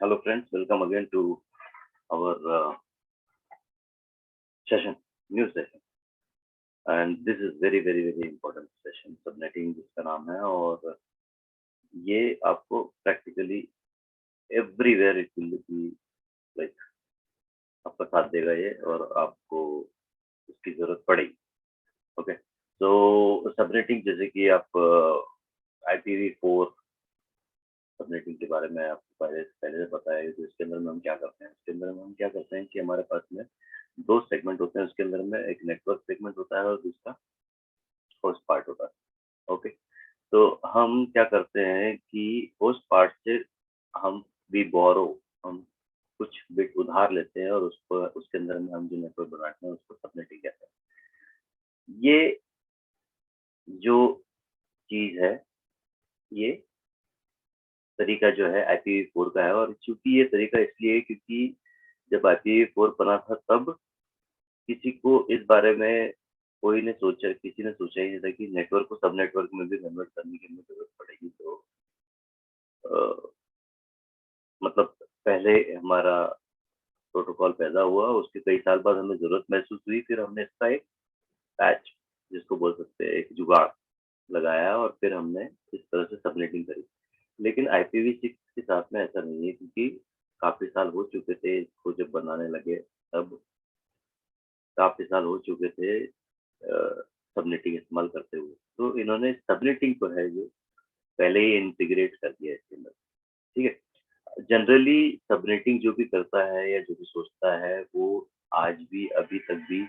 Hello, friends. Welcome again to our session, new session. And this is very important session. Subnetting जिसका नाम है और ये आपको practically everywhere it will be like आपका साथ देगा ये और आपको इसकी जरूरत पड़ेगी. ओके, तो सबनेटिंग जैसे कि आप IPv4 सबनेटिंग के बारे में आपको पहले पहले से पता है. तो इसके अंदर में हम क्या करते हैं, इसके अंदर में हम क्या करते हैं कि हमारे पास में दो सेगमेंट होते हैं. उसके अंदर में एक नेटवर्क सेगमेंट होता है और दूसरा होस्ट पार्ट होता है. ओके, तो हम क्या करते हैं कि होस्ट पार्ट से हम वी बोरो, हम कुछ बिट उधार लेते हैं और उसको उसके अंदर में हम जो नेटवर्क बनाते हैं उसको सबनेटिंग कहते हैं. ये जो चीज है, ये तरीका जो है IPv4 का है. और चूंकि ये तरीका इसलिए है क्योंकि जब IPv4 बना था तब किसी को इस बारे में किसी ने सोचा ही नहीं था कि नेटवर्क को सब नेटवर्क में भी कन्वर्ट करने की हमें जरूरत पड़ेगी. तो अ, मतलब पहले हमारा प्रोटोकॉल पैदा हुआ, उसके कई साल बाद हमें जरूरत महसूस हुई, फिर हमने इसका एक पैच, जिसको बोल सकते हैं एक जुगाड़ लगाया और फिर हमने इस तरह से सबनेटिंग करी. लेकिन IPv6 के साथ में ऐसा नहीं है क्योंकि काफी साल हो चुके थे इसको जब बनाने लगे. तब काफी साल हो चुके थे सबनेटिंग इस्तेमाल करते हुए. तो इन्होंने सबनेटिंग को है जो पहले ही इंटीग्रेट कर दिया इसके अंदर. ठीक है, जनरली सबनेटिंग जो भी करता है या जो भी सोचता है वो आज भी अभी तक भी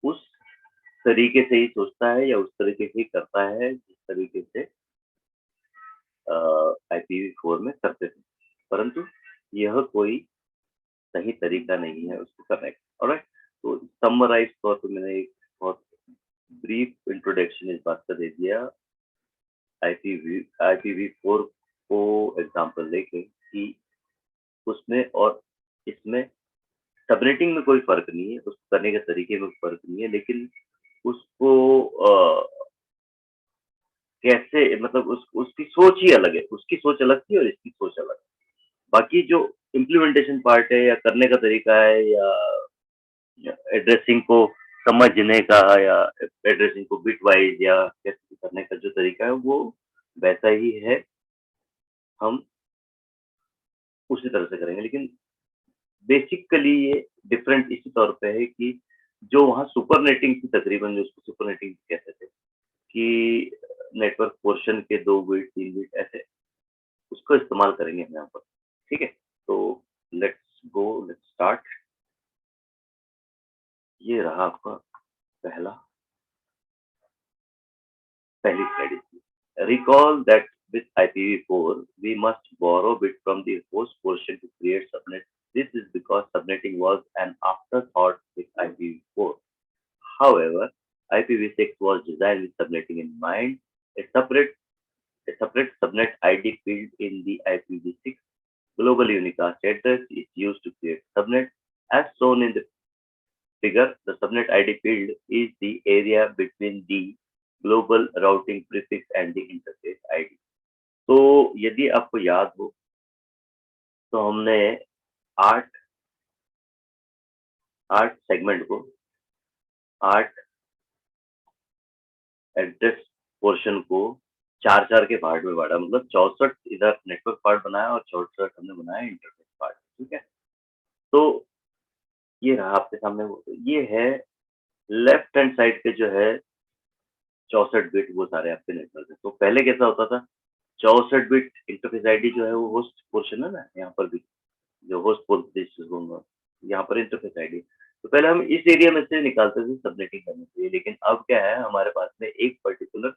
उस तरीके से ही सोचता है या उस तरीके से ही करता है जिस तरीके से IPv4 में करते थे. परंतु यह कोई सही तरीका नहीं है उसको करने का. ऑलराइट, तो समराइज तौर पे मैंने एक बहुत ब्रीफ इंट्रोडक्शन इस बात का दे दिया IPv4 को एग्जांपल लेके कि उसमें और इसमें सबनेटिंग में कोई फर्क नहीं है, उसको करने के तरीके में फर्क नहीं है, लेकिन उसको कैसे, मतलब उसकी सोच ही अलग है. उसकी सोच अलग थी और इसकी सोच अलग है. बाकी जो इम्प्लीमेंटेशन पार्ट है या करने का तरीका है या एड्रेसिंग को समझने का या एड्रेसिंग को बिट वाइज या कैसे करने का जो तरीका है वो वैसा ही है. हम उसी तरह से करेंगे, लेकिन बेसिकली ये डिफरेंट इसी तौर पे है कि जो वहाँ सुपरनेटिंग थी, तकरीबन जो उसको सुपरनेटिंग कहते थे कि नेटवर्क पोर्शन के 2 बिट 3 बिट ऐसे उसको इस्तेमाल करेंगे हम यहाँ पर. ठीक है, तो लेट्स स्टार्ट. ये रहा आपका पहला पहली slide. Recall that with IPv4, we must borrow bit from the host portion to create subnet. This is because subnetting was an afterthought with IPv4. However, IPv6 was designed with subnetting in mind. A separate, a separate subnet ID field in the IPv6 global unicast address is used to create subnet. As shown in the figure, the subnet ID field is the area between the global routing prefix and the interface ID. तो यदि आपको याद हो तो हमने आठ आठ segment को, आठ एड्रेस पोर्शन को चार चार के पार्ट में बांटा. मतलब 64 इधर नेटवर्क पार्ट बनाया और 64 हमने बनाया इंटरफेस पार्ट. ठीक है, तो ये रहा आपके सामने. ये है लेफ्ट हैंड साइड पे जो है 64 बिट, वो सारे आपके नेटवर्क है. तो पहले कैसा होता था, 64 बिट इंटरफेस आईडी जो है वो होस्ट पोर्शन है ना, यहाँ पर भी जो होस्ट पोर्ट यहाँ पर इंटरफेस आईडी. तो पहले हम इस एरिया में से निकालते थे सबनेटिंग करने के लिए, लेकिन अब क्या है, हमारे पास में एक पर्टिकुलर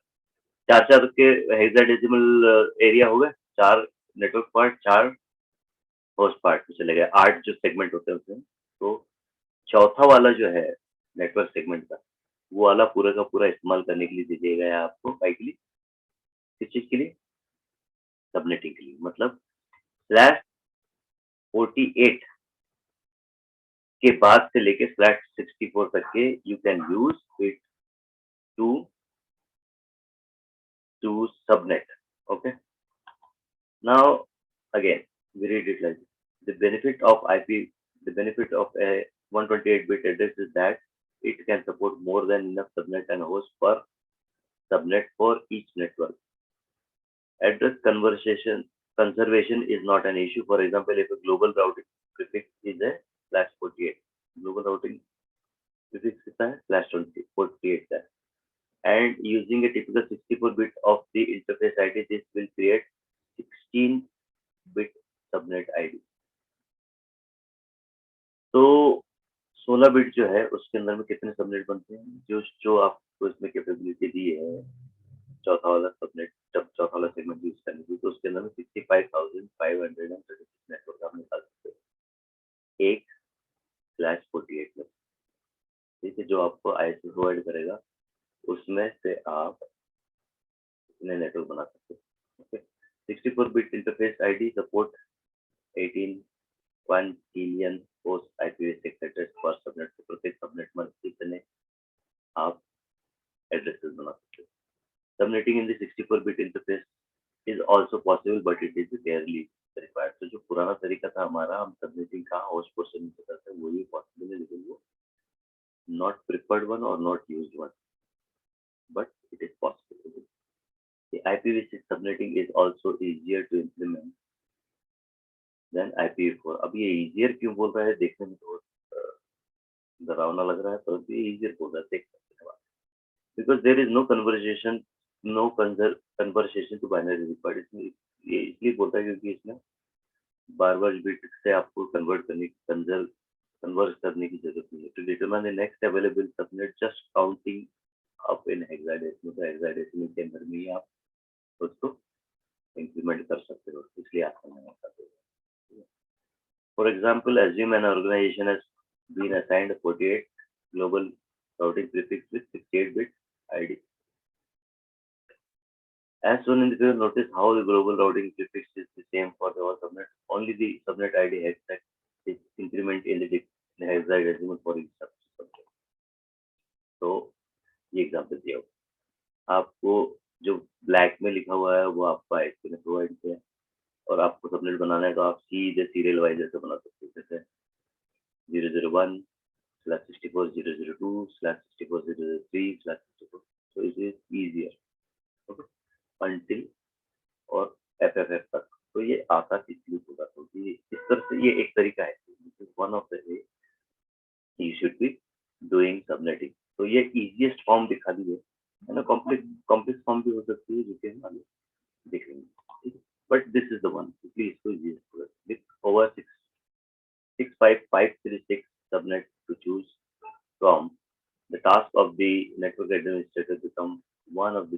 चार चार के हेक्साडेसिमल एरिया हो गए. चार नेटवर्क पार्ट, चार होस्ट पार्ट में चले गए, 8 जो सेगमेंट होते हैं उसमें. तो चौथा वाला जो है नेटवर्क सेगमेंट का, वो वाला पूरा का पूरा इस्तेमाल करने के लिए दे दिया गया है आपको. बाई के लिए, किस चीज के लिए, सबनेटिंग के लिए. मतलब /48 के बाद से लेके /64 तक के you can use it to subnet. Okay, now Again, we read it like this. The benefit of IP, the benefit of a 128-bit address is that it can support more than enough subnet and host per subnet for each network. Address conservation is not an issue. For example, if a global routing prefix is a /48, global routing prefix is a /48 है. And using a typical 64-bit of the interface ID, this will create 16-bit subnet ID. तो 16 bit जो है उसके अंदर में कितने subnet बनते हैं, जो आपको इसमें कैपेबिलिटी दी है चौथा वाला सबनेट, जब चौथा वाला सेगमेंट यूज करने की, तो उसके अंदर में 65,536 नेटवर्क आप निकाल सकते हो एक /48 में. ठीक है, जो आपको आईएसपी प्रोवाइड करेगा उसमें से आप इतने नेटवर्क बना सकते हो. Okay, 64-bit interface ID support 18 trillion host IPv6 address पर सबनेट. प्रत्येक सबनेट में कितने आप एड्रेसेस बना सकते हो. Subnetting in the 64-bit interface is also possible, but it is rarely required. तो जो पुराना तरीका था हमारा, हम सबनेटिंग का होस्ट पोर्शन में करते हैं, वही पॉसिबल है, लेकिन वो not preferred one or not used one, but it is possible. The IPv6 subnetting is also easier to implement than IPv4. अब ये easier क्यों बोल रहा है, देखने में तो डरावना लग रहा है, पर ये easier बोल रहा है, देख सकते हैं. Because there is no conversion to binary required. ये इसलिए बोलता है क्योंकि इसमें बार-बार बिट से आपको कन्वर्ट करने की जरूरत नहीं है. To determine the next available subnet, just counting up in hexadecimal, तो hexadecimal के अंदर में ही आप उसको इंप्लीमेंट कर सकते हो, इसलिए आपको मैं बताते हैं. For example, assume an organization has been assigned a 48 global routing prefix with 68-bit ID. As shown in the figure, notice how the global routing prefix is the same for all subnets. Only the subnet ID hex is increment in the hexadecimal for each subnet. तो ये example दिया हुआ, आपको जो black में लिखा हुआ है वो आपको आईएसपी ने प्रोवाइड किया है, और आपको सबनेट बनाना है तो आप सीधे सीरियल वाइज ऐसे बना सकते हो, जैसे 001/64002/64003/64. So it is easier. Okay? Until और FFF तक. तो ये आसान इसलिए होगा क्योंकि इस तरह से ये एक तरीका है. One of the way you should be doing subnetting. तो ये easiest फॉर्म दिखा दी है ना. कॉम्प्लेक्स फॉर्म भी हो सकती है, जो कि हम आगे देखेंगे. But this is the one, please इसको easiest with over 65536 subnet to choose from. The task of the network administrator become one of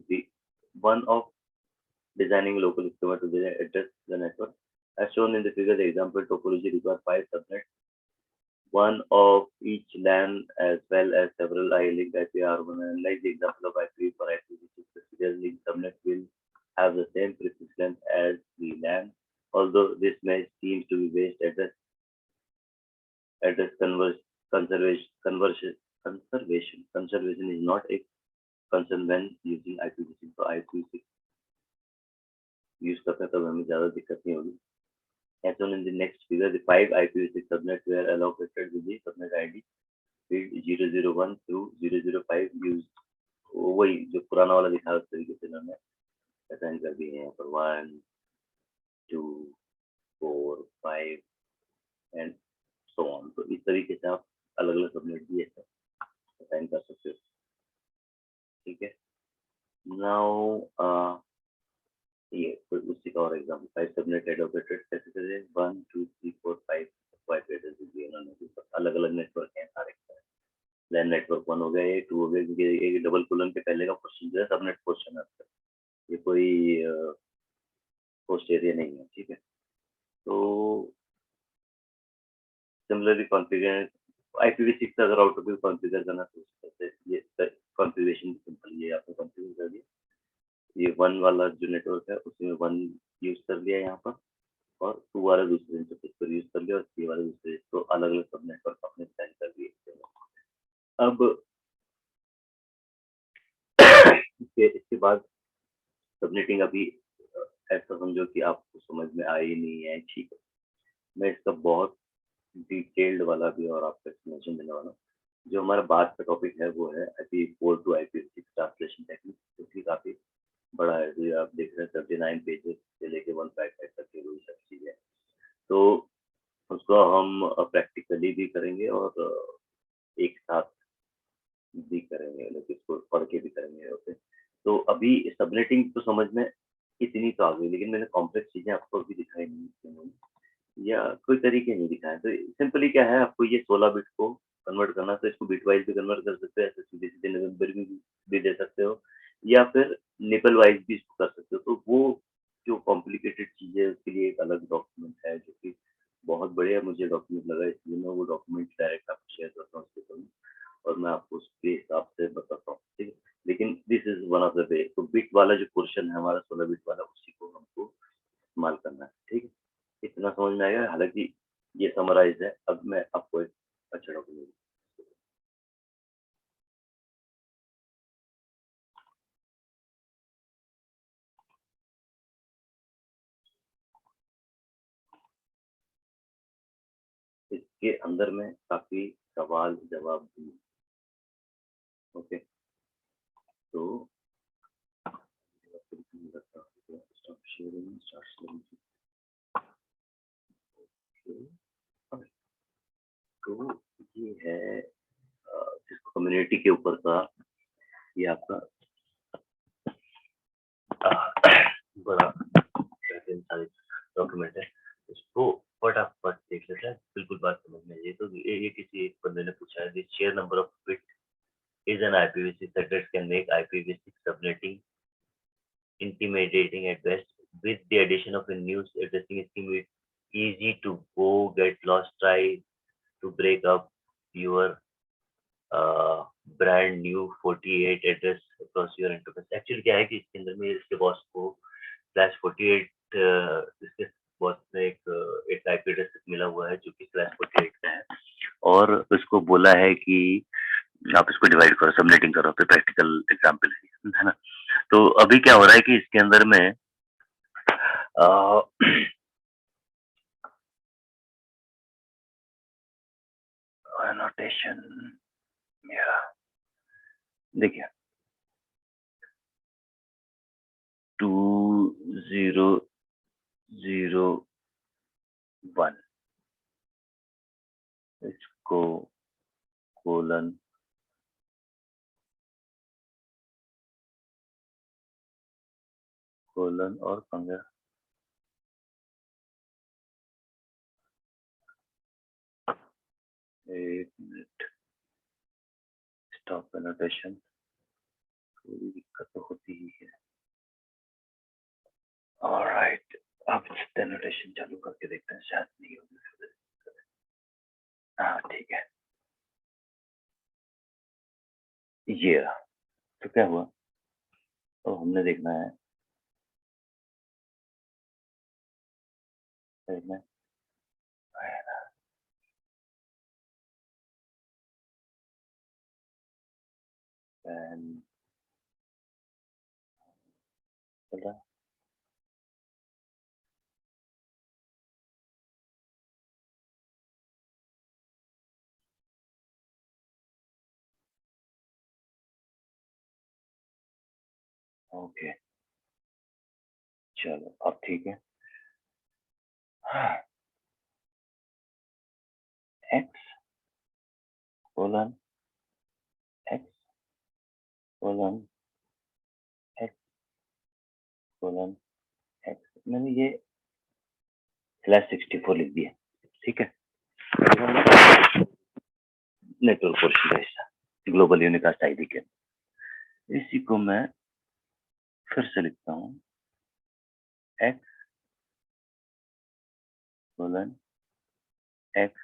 designing local schema to address the network. As shown in the figure, the example topology requires 5 subnets, one of each LAN as well as several I-linked IPR1. Unlike the example of IPv4 for IPv6, the serial link subnet will have the same prefix length as the LAN. Although this may seem to be based address conservation is not a concern when using IPv6. तो IPv6 use करते हैं तब हमें ज्यादा दिक्कत नहीं होगी. As shown in the next figure, the 5 IPv6 subnets were allocated with the subnet ID field 001 through 005 used. वही जो पुराना वाला दिखा उस तरीके से इन्होंने असाइन कर दिए हैं यहाँ पर 1, 2, 4, 5 एंड सो ऑन. तो इस तरीके से आप अलग अलग सबनेट भी ऐसे असाइन कर सकते हो. ठीक है. नाउ ये उसी का और एग्जाम्पल 5 सबनेट एलोकेटेड कैसे करें. 1, 2, 3, 4, 5 वाइप एड्रेस दिए उन्होंने. अलग अलग नेटवर्क हैं सारे. लैन नेटवर्क 1 हो गया, ये 2 हो गया, क्योंकि एक डबल कोलन के पहले का क्वेश्चन जो है सबनेट क्वेश्चन है, ये कोई होस्ट एरिया नहीं है. ठीक है. तो सिमिलरली कॉन्फ़िगर IPv6 अगर आउट ऑफ कॉन्फ़िगर करना तो ये कॉन्फ़िगरेशन सिंपल, ये आपने कॉन्फ़िगर कर दिया. ये 1 वाला जो नेटवर्क है उसमें 1 यूज कर लिया यहाँ पर, और 2 वाला दूसरे इंटरफेस पर यूज कर लिया, और 3 वाला दूसरे. तो अलग अलग सब नेटवर्क अपने डिजाइन कर दिए. अब इसके बाद सबनेटिंग अभी ऐसा समझो कि आपको समझ में आई नहीं है, ठीक है। मैं इसका बहुत डिटेल्ड वाला भी और आपको एक्सप्लेनेशन देने वाला हूँ। जो हमारा बात का टॉपिक है वो है IP4 to IP6 translation technique, जो कि काफ़ी बड़ा है। जो ये आप देख रहे हैं 39 पेजेस से लेके 155 तक की वही सब चीज़ें हैं। तो उसको हम प्रैक्टिकली भी करेंगे और एक साथ भी करेंगे, मतलब इसको पढ़ के भी करेंगे। ओके, तो अभी सबनेटिंग तो समझ में इतनी तो आ गई, लेकिन मैंने कॉम्प्लेक्स चीजें आपको अभी दिखाई नहीं या कोई तरीके नहीं दिखाए। तो सिंपली क्या है, आपको ये 16 बिट को कन्वर्ट करना, तो इसको बिट वाइज भी कन्वर्ट कर सकते हो, ऐसे सीधे सीधे नंबर भी दे सकते हो, या फिर निबल वाइज भी इसको कर सकते हो। तो वो जो कॉम्प्लिकेटेड चीज़ है उसके लिए एक अलग डॉक्यूमेंट है, जो कि बहुत बढ़िया मुझे डॉक्यूमेंट लगा, इसलिए मैं वो डॉक्यूमेंट डायरेक्ट आपको शेयर करता हूँ उसके थ्रू, और मैं आपको उसके हिसाब से बताता हूँ, ठीक है। लेकिन this is one of the way. तो बिट वाला जो पोर्शन है हमारा 16 बिट वाला, उसी को हमको इस्तेमाल करना है, ठीक है। इतना समझ में आएगा, हालांकि ये समराइज है। अब मैं आपको एक अच्छा डॉक्यूमेंट, इसके अंदर में काफी सवाल जवाब भी। ओके, तो तो ये है जिसको कम्युनिटी के ऊपर का, ये आपका बड़ा डॉक्यूमेंट है। इसको फटाफट देख लेते हैं, बिल्कुल बात समझ में आई। तो ये किसी एक बंदे ने पूछा है, share number of bit is an IPv6 address can make IPv6 subnetting intimidating at best. With the addition of a new addressing scheme, it's easy to go get lost. Try to break up your brand new 48 address across your interface. Actually क्या है कि इसके अंदर में इसके boss को /48 इसके boss में एक आईपी एड्रेस मिला हुआ है जो कि /48 का है, और उसको बोला है कि आप इसको डिवाइड करो, सबनेटिंग करो। तो प्रैक्टिकल एग्जांपल है ना। तो अभी क्या हो रहा है कि इसके अंदर में एनोटेशन मेरा देखिए 2001, इसको कोलन और पंगा, एक मिनट, स्टॉप एनोटेशन। थोड़ी दिक्कत तो होती ही है। ऑलराइट, अब एनोटेशन चालू करके देखते हैं, शायद नहीं होगी। हाँ ठीक है, ये रहा। तो क्या हुआ, तो हमने देखना है, देखना है and चला। ओके, चलो अब ठीक है। हाँ, x colon x colon x colon x, मैंने ये /64 लिख दिया, ठीक है। नेटवर्क पोर्शन का हिस्सा ग्लोबल यूनिकास्ट आईडी के, इसी को मैं फिर से लिखता हूँ, x colon x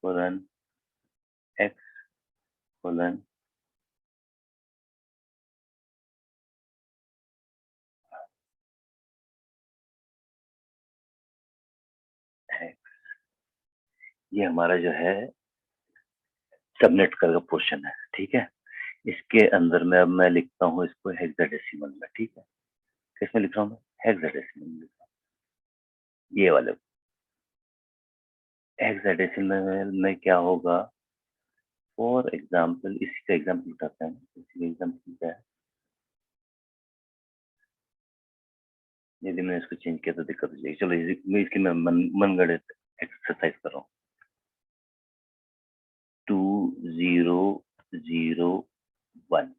colon x colon x. ये हमारा जो है सबनेट का पोर्शन है, ठीक है। इसके अंदर में अब मैं लिखता हूँ इसको हेक्साडेसिमल में, ठीक है। किसमें लिख रहा हूँ मैं, हेक्साडेसिमल, ये वाले हेक्साडेसिमल में क्या होगा, फॉर एग्जाम्पल इसी का एग्जाम्पल उठाते हैं, इसी का एग्जाम्पल क्या है, यदि मैंने इसको चेंज किया तो दिक्कत हो जाएगी। चलो इसकी मैं मनगढ़ंत एक्सरसाइज कर रहा हूँ। 2001,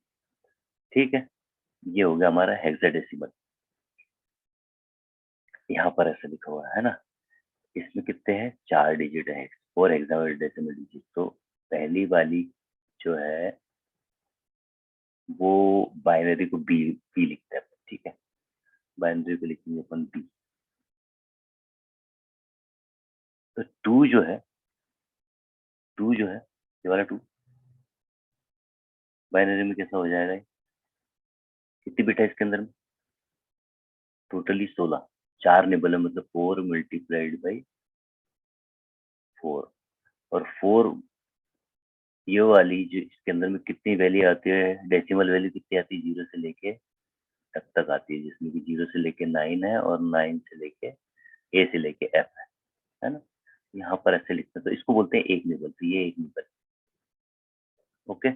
ठीक है, ये हो गया हमारा हेक्साडेसिमल। यहाँ पर ऐसा लिखा हुआ है ना, इसमें कितने हैं, 4 डिजिट है और हेक्साडेसिमल डिजिट। तो पहली वाली जो है वो बाइनरी को बी बी लिखते हैं, ठीक है, बाइनरी को लिखेंगे अपन बी। तो टू जो है ये वाला 2 बाइनरी में कैसा हो जाएगा, कितनी बिट है इसके अंदर में, टोटली 16, 4 निबल है, मतलब 4 मल्टीप्लाइड बाई 4, और 4 ये वाली जो इसके अंदर में कितनी वैल्यू आती है, डेसिमल वैल्यू कितनी आती है, 0 से लेके तक आती है, जिसमें कि 0 से लेके 9 है और 9 से लेके ए से लेके एफ है ना। यहाँ पर ऐसे लिखते हैं, तो इसको बोलते हैं एक निबल, तो ये एक निबल। ओके,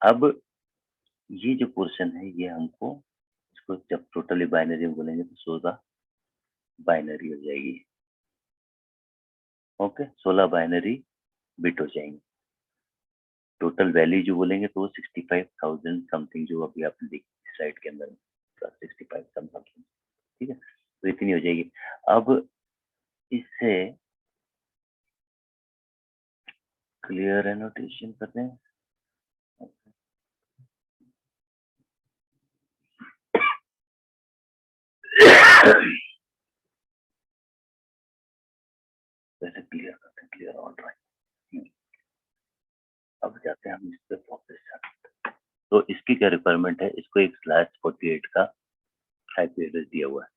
अब ये जो पोर्शन है ये हमको, इसको जब टोटली बाइनरी में बोलेंगे तो 16 बाइनरी हो जाएगी। ओके, 16 बाइनरी बिट हो जाएंगे। टोटल वैल्यू जो बोलेंगे तो 65,000 समथिंग, जो अभी आपने देखी स्लाइड के अंदर, 65 समथिंग, ठीक है, तो इतनी हो जाएगी। अब इससे क्लियर एनोटेशन करते हैं। वैसे क्लियर करते हैं, क्लियर ऑल राइट। अब जाते हैं हम इस पे वापस। तो इसकी क्या रिक्वायरमेंट है, इसको एक /48 का आईपी एड्रेस दिया हुआ है।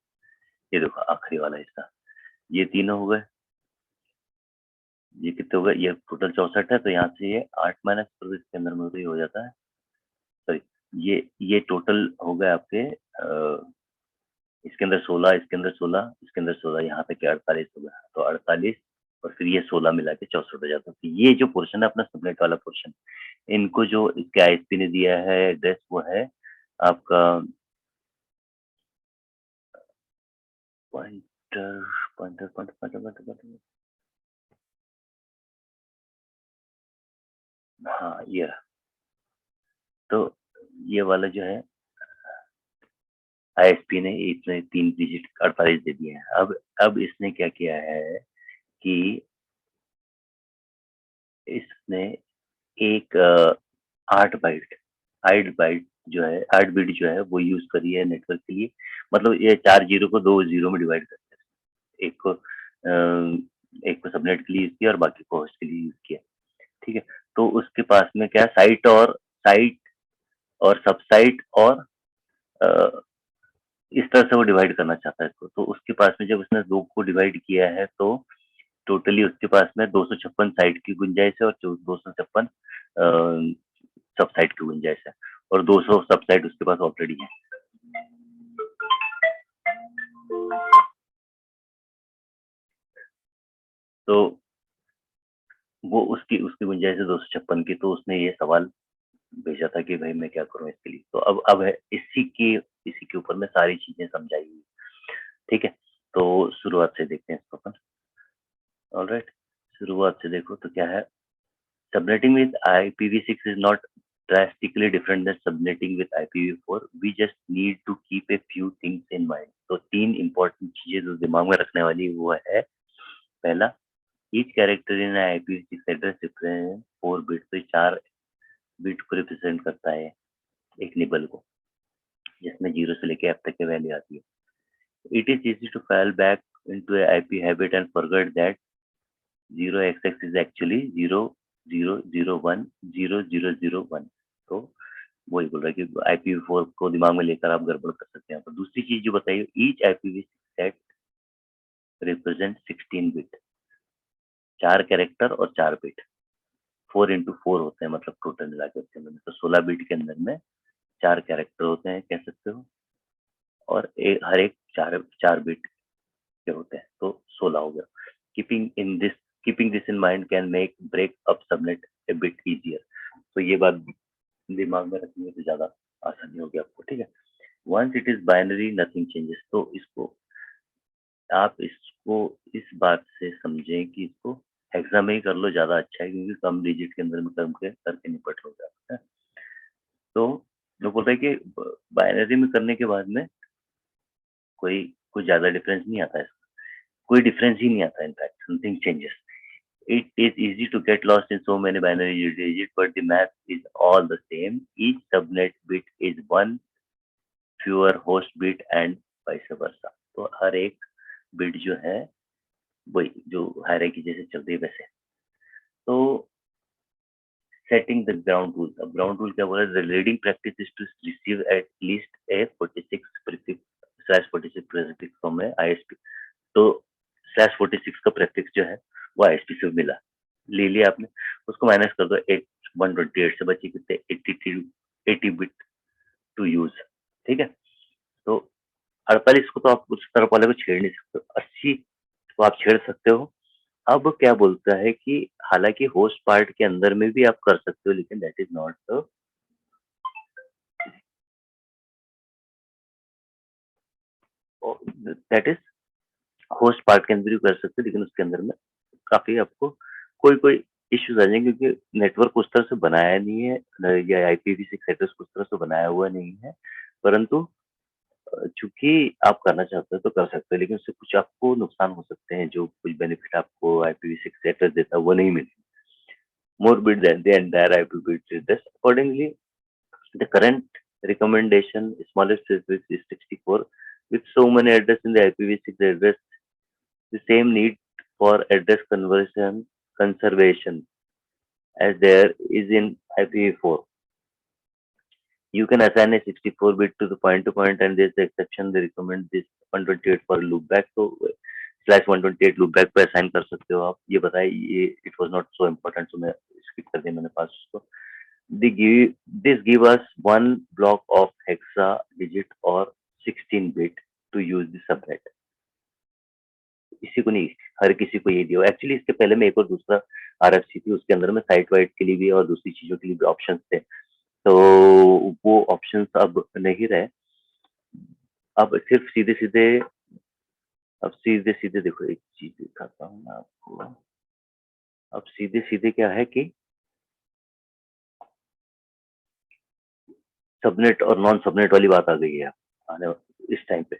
ये देखो आखिरी वाला हिस्सा, ये तीनों हो गए, ये कितने हो गए, ये टोटल 64 है, तो यहाँ से ये 8 माइनस करो, इसके अंदर में तो ये हो जाता है, सॉरी, ये टोटल हो गए आपके इसके अंदर 16, इसके अंदर 16, इसके अंदर 16, यहाँ पे क्या 48 हो गया, तो 48 और फिर ये 16 मिला के 64 हो जाता है। तो ये जो पोर्शन है अपना सबनेट वाला पोर्शन, इनको जो इसके आईएसपी ने दिया है एड्रेस, वो है आपका pointer pointer pointer pointer pointer, हाँ ये रहा। तो ये वाला जो है आईएसपी ने इसमें 3 डिजिट 48 दे दिए हैं। अब इसने क्या किया है कि इसने एक 8 बाइट जो है, 8 बिट जो है वो यूज करी है नेटवर्क के लिए। मतलब ये 4 जीरो को 2 जीरो में डिवाइड करते हैं, एक को सबनेट के लिए यूज किया और बाकी को होस्ट के लिए यूज किया, ठीक है। तो उसके पास में क्या, साइट और सबसाइट और अ, इस तरह से वो डिवाइड करना चाहता है इसको। तो उसके पास में जब उसने 2 को डिवाइड किया है तो टोटली उसके पास में 256 साइट की गुंजाइश है और 256 सब साइट की गुंजाइश है, और 200 सब साइट उसके पास ऑलरेडी है। तो वो उसकी उसकी गुंजाइश है 256 की। तो उसने ये सवाल भेजा था कि भाई मैं क्या करूं इसके लिए। तो अब है इसी के ऊपर में सारी चीजें समझाई हुई, ठीक है। तो शुरुआत से देखते हैं इसको अपन। ऑलराइट, शुरुआत से देखो तो क्या है, subnetting with IPv6 is not drastically different than subnetting with IPv4. We just need to keep a few things in mind. तो 3 important चीजें जो दिमाग में रखने वाली वो है, पहला, each character in IPv6 address represents 4 bits, तो 4 बिट को रिप्रेजेंट करता है एक निबल को, जिसमें 0 से लेके एफ तक की वैल्यू आती है। It is easy to fall back into a IP habit and forget that 0xx is actually 000100001। तो वही बोल रहा है कि IPv4 को दिमाग में लेकर आप गड़बड़ कर सकते हैं। तो दूसरी चीज जो बताइए, each IPv6 set represent 16 bit, 4 character और 4 बिट, 4 into 4 होते हैं, मतलब टोटल मिला के उसके अंदर में। तो 16 बिट के अंदर में 4 कैरेक्टर होते हैं कह सकते हो, और हर एक चार बिट के होते हैं, तो 16 हो गया। Keeping this in mind can make break up subnet a bit easier. तो ये बात दिमाग में रखने से ज्यादा आसानी होगी आपको, ठीक है। Once it is binary nothing changes, तो इसको आप इसको इस बात से समझें कि इसको हेक्सा में ही कर लो, ज्यादा अच्छा है, क्योंकि कम डिजिट के अंदर में करके निपट लो जाता है। तो जो बोल रहे हैं कि बाइनरी में करने के बाद में कोई कुछ ज्यादा डिफरेंस नहीं आता है, कोई डिफरेंस ही नहीं आता, in fact something changes. It is easy to get lost in so many binary digits, but the math is all the same. Each subnet bit is one fewer host bit and vice versa. तो हर एक bit जो है वही जो hierarchy जैसे चल रही है वैसे। तो setting the ground rule, अब ground rule क्या बोला, the leading practice is to receive at least a 46 prefix /46 prefix from a ISP। तो /46 का प्रेफिक्स जो है वो आईएसपी से मिला, ले लिया आपने, उसको माइनस कर दो 128 से, बची कितने 80 बिट टू यूज, ठीक है। तो 48 को तो आप उस तरफ वाले को छेड़ नहीं सकते, 80 को आप छेड़ सकते हो। अब क्या बोलता है कि हालांकि होस्ट पार्ट के अंदर में भी आप कर सकते हो, लेकिन that is not that is host part के अंदर भी कर सकते हो, लेकिन उसके अंदर में काफी आपको कोई कोई इश्यूज आ जाएंगे, क्योंकि नेटवर्क उस तरह से बनाया नहीं है, या IPv6 एड्रेस उस तरह से बनाया हुआ नहीं है। परंतु चूंकि आप करना चाहते हो तो कर सकते हो, लेकिन उससे कुछ आपको नुकसान हो सकते हैं, जो कुछ बेनिफिट आपको IPv6 एड्रेस देता है वो नहीं मिलेगी। More bit than the entire IPv6 address. Accordingly, the current recommendation smallest prefix is 64. With so many addresses in the IPv6 address, the same need for address conservation as there is in IPv4. You can assign a 64 bit to the point, and there's the exception. They recommend this 128 for loopback. So /128 loopback पे assign कर सकते हो आप। ये बताइए, ये it was not so important, so मैं skip कर दिया मैंने पास उसको। This give us one block of hexa digit or 16 bit to use the subnet। इसी को नहीं, हर किसी को ये दिया। एक्चुअली इसके पहले में एक और दूसरा RFC थी, उसके अंदर में साइट वाइट के लिए भी और दूसरी चीजों के लिए भी ऑप्शंस थे, तो वो ऑप्शंस अब नहीं रहे। अब सिर्फ सीधे सीधे, अब सीधे सीधे देखो, एक चीज दिखाता हूँ मैं आपको। अब सीधे सीधे क्या है कि सबनेट और नॉन सबनेट वाली बात आ गई है आने इस टाइम पे।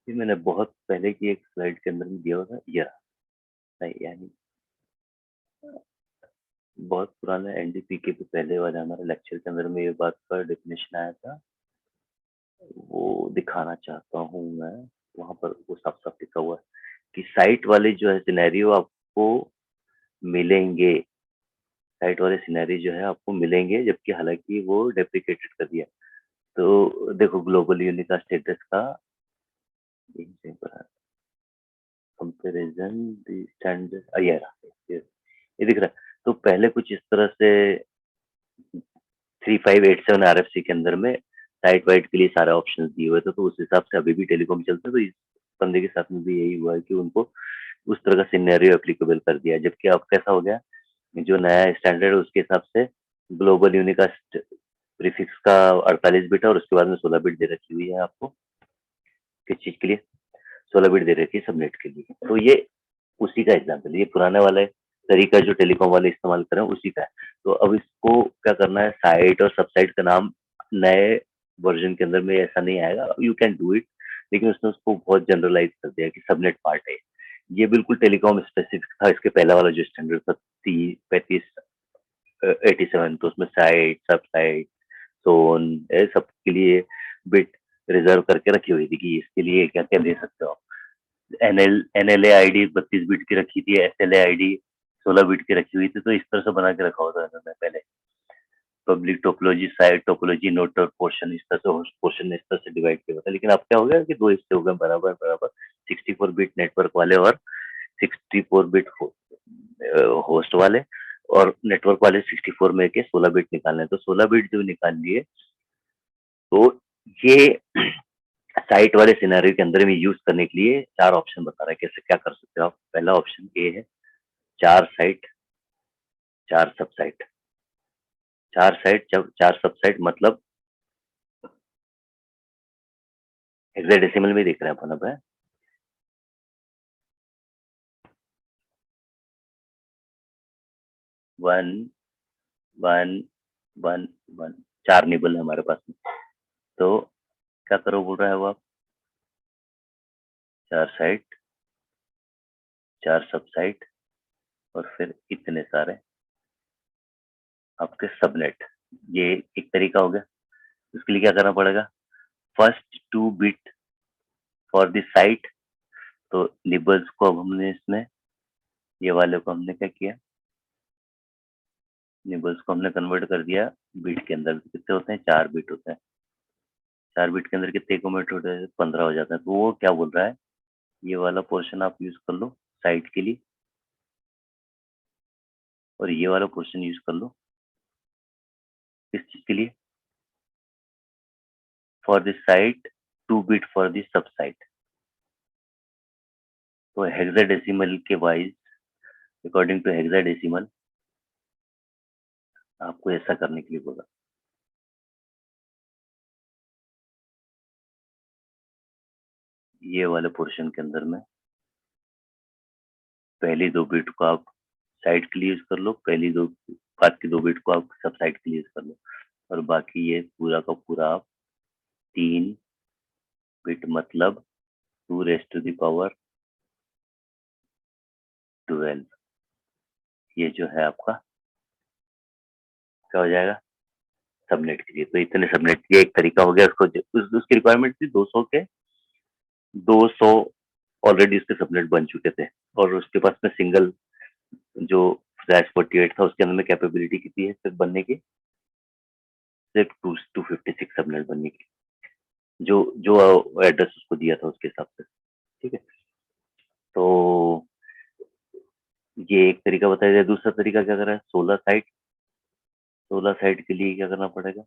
ये मैंने बहुत पहले की एक स्लाइड के अंदर में दिया हुआ था, ये नहीं, यानी बहुत पुराने NDPK के पहले वाले हमारे लेक्चर के अंदर में ये बात का डेफिनेशन आया था, वो दिखाना चाहता हूँ मैं। वहां पर वो साफ साफ लिखा हुआ है कि साइट वाले जो है सिनेरियो आपको मिलेंगे, साइट वाले सिनेरियो जो है आपको मिलेंगे, जबकि हालांकि वो डेप्रिकेटेड कर दिया। तो देखो ग्लोबल यूनिकास्ट एड्रेस का कंपैरिजन स्टैंडर्ड, ये दिख रहा है। तो पहले कुछ इस तरह से 3587 RFC के अंदर में साइट वाइट के लिए सारे ऑप्शन दिए हुए थे, तो उस हिसाब से अभी भी टेलीकॉम चलते हैं। तो इस बंदे के साथ में भी यही हुआ है कि उनको उस तरह का सिनेरियो एप्लीकेबल कर दिया, जबकि अब कैसा हो गया, जो नया स्टैंडर्ड है उसके हिसाब से ग्लोबल यूनिकास्ट प्रीफिक्स का 48 बिट है, और उसके बाद में 16 बिट दे रखी हुई है आपको। किस चीज के लिए 16 बिट दे रखी है? सबनेट के लिए। तो ये उसी का एग्जाम्पल, ये पुराने वाले तरीका जो टेलीकॉम वाले इस्तेमाल कर रहे हैं उसी का है। तो अब इसको क्या करना है, साइट और सबसाइट का नाम नए वर्जन के अंदर में ऐसा नहीं आएगा, यू कैन डू इट, लेकिन उसने उसको बहुत जनरलाइज कर दिया कि सबनेट पार्ट है। ये बिल्कुल टेलीकॉम स्पेसिफिक था, इसके पहला वाला जो स्टैंडर्ड था 3587, तो उसमें साइट सब साइट सोन सब के लिए बिट रिजर्व करके रखी हुई थी कि इसके लिए क्या क्या दे सकते हो। NLA ID 32 बिट की रखी थी, SLA ID 16 बिट की रखी हुई थी। तो इस तरह से बना के रखा होता था पहले। Public topology, site topology, note और पोर्शन, इस तरह से होस्ट पोर्शन इस तरह से डिवाइड किया होता है। लेकिन अब क्या हो गया कि दो हिस्से हो गए बराबर बराबर, 64 बिट नेटवर्क वाले और 64 बिट होस्ट वाले, और नेटवर्क वाले 64 में के 16 बिट निकालने। तो 16 बिट जो निकाल लिए, तो ये साइट वाले सिनेरियो के अंदर में यूज करने के लिए 4 ऑप्शन बता रहा है कैसे क्या कर सकते हो आप। पहला ऑप्शन ए है 4 साइट, 4 सब साइट। 4 साइट जब 4 सब साइट मतलब हेक्साडेसिमल में देख रहे हैं अपन अब है। 1 1 1 1 4 निबल है हमारे पास में। तो क्या करो बोल रहा है वो आप, 4 साइट, 4 सब साइट और फिर इतने सारे आपके सबनेट। ये एक तरीका हो गया। उसके लिए क्या करना पड़ेगा, first 2 bit for the site. तो निबल्स को अब हमने इसमें, ये वाले को हमने क्या किया, निबल्स को हमने कन्वर्ट कर दिया बिट के अंदर। कितने होते हैं, 4 बिट होते हैं। 4 बिट के अंदर कितने कोमेट होते हैं, 15 हो जाता है। तो वो क्या बोल रहा है, ये वाला पोर्शन आप यूज कर लो साइट के लिए और ये वाला पोर्शन यूज कर लो किस चीज के लिए, for the site 2 bit for the sub site. तो हेक्साडेसिमल के वाइज, अकॉर्डिंग टू हेक्साडेसिमल आपको ऐसा करने के लिए बोला। ये वाले पोर्शन के अंदर में पहली 2 बिट को आप साइट के लिए यूज कर लो, पहली 2 बाद की 2 बिट को आप सब साइट के लिए यूज कर लो और बाकी ये पूरा का पूरा आप 3 बिट मतलब 2 रेज़ टू द पावर 12, ये जो है आपका क्या हो जाएगा, सबनेट के लिए। तो इतने सबनेट ये एक तरीका हो गया। उसको उसकी रिक्वायरमेंट थी 200 के, 200 ऑलरेडी उसके सबनेट बन चुके थे और उसके पास में सिंगल जो फ्लैश 48 था उसके अंदर में कैपेबिलिटी कितनी है सिर्फ बनने की, सिर्फ 256 सबनेट बनने की, जो जो एड्रेस उसको दिया था उसके हिसाब से। ठीक है, तो ये एक तरीका बताया जाए। दूसरा तरीका क्या कर रहा है, 16 साइट। 16 साइट के लिए क्या करना पड़ेगा,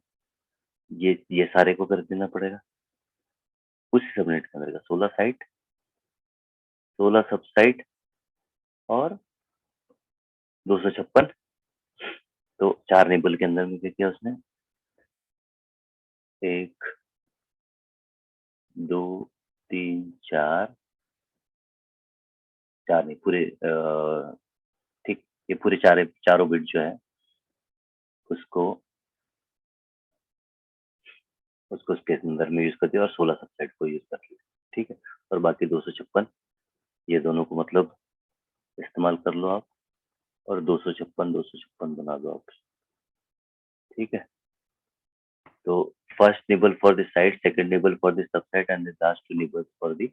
ये सारे को कर देना पड़ेगा उसी सबनेट के अंदर का, 16 साइट, 16 सब साइट और 256। तो 4 निबल के अंदर में क्या किया उसने, 1 2 3 4, 4 नहीं पूरे ठीक, ये पूरे चारों बिट जो है उसको उसको उसके अंदर में यूज कर दिया और 16 सबसेट को यूज कर लिया। ठीक है, और बाकी 256 ये दोनों को मतलब इस्तेमाल कर लो आप और 256 बना दो आप। ठीक है, तो first nibble for the site, second nibble for the subset and the last 2 nibbles for the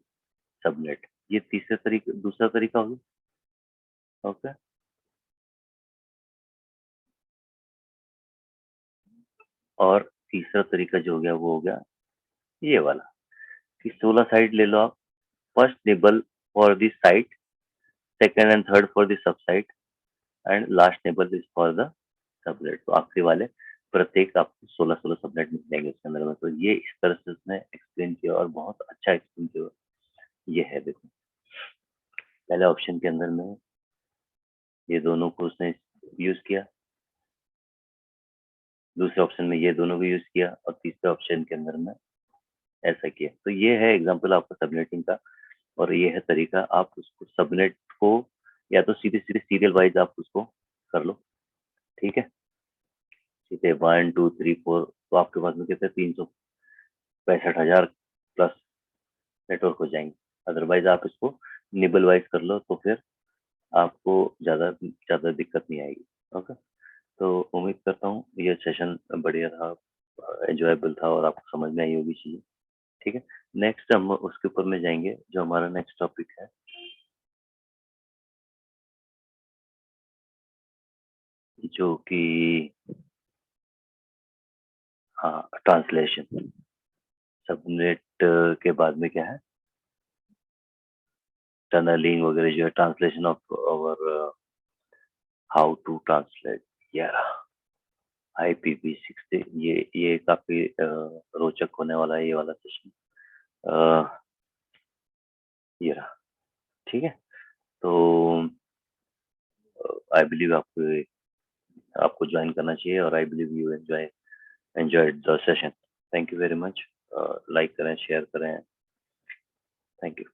subnet. ये तीसरा तरीका, दूसरा तरीका हो गया। ओके, और तीसरा तरीका जो हो गया वो हो गया ये वाला कि 16 साइट ले लो आप, first nibble for the site, second and third for the sub site and last nibble is for the subnet. तो आखिरी वाले प्रत्येक आपको 16-16 सबनेट मिल जाएंगे उसके अंदर में। तो ये इस तरह से उसने एक्सप्लेन किया और बहुत अच्छा एक्सप्लेन किया। ये है देखो, पहले ऑप्शन के अंदर में ये दोनों को उसने यूज किया, दूसरे ऑप्शन में ये दोनों को यूज किया और तीसरे ऑप्शन के अंदर में ऐसा किया। तो ये है एग्जांपल आपका सबनेटिंग का और ये है तरीका। आप उसको सबनेट को या तो सीधे सीधे सीरियल वाइज आप उसको कर लो। ठीक है, सीधे 1 2 3 4, तो आपके पास में कितने 365,000 प्लस नेटवर्क हो जाएंगे। अदरवाइज आप इसको निबल वाइज कर लो तो फिर आपको ज़्यादा ज़्यादा दिक्कत नहीं आएगी। ओके, तो उम्मीद करता हूँ ये सेशन बढ़िया था, एंजॉयबल था और आपको समझ में आई होगी चीज़ें। ठीक है, नेक्स्ट हम उसके ऊपर में जाएंगे जो हमारा नेक्स्ट टॉपिक है, जो कि हाँ ट्रांसलेशन। सबनेट के बाद में क्या है, टनलिंग वगैरह जो है, ट्रांसलेशन ऑफ और हाउ टू ट्रांसलेट या IPv6 से। ये काफी रोचक होने वाला है ये वाला सेशन। ये रहा, ठीक है। तो आई बिलीव आपको ज्वाइन करना चाहिए, और I believe you enjoyed the session. Thank you very much. Like करें, शेयर करें। Thank you.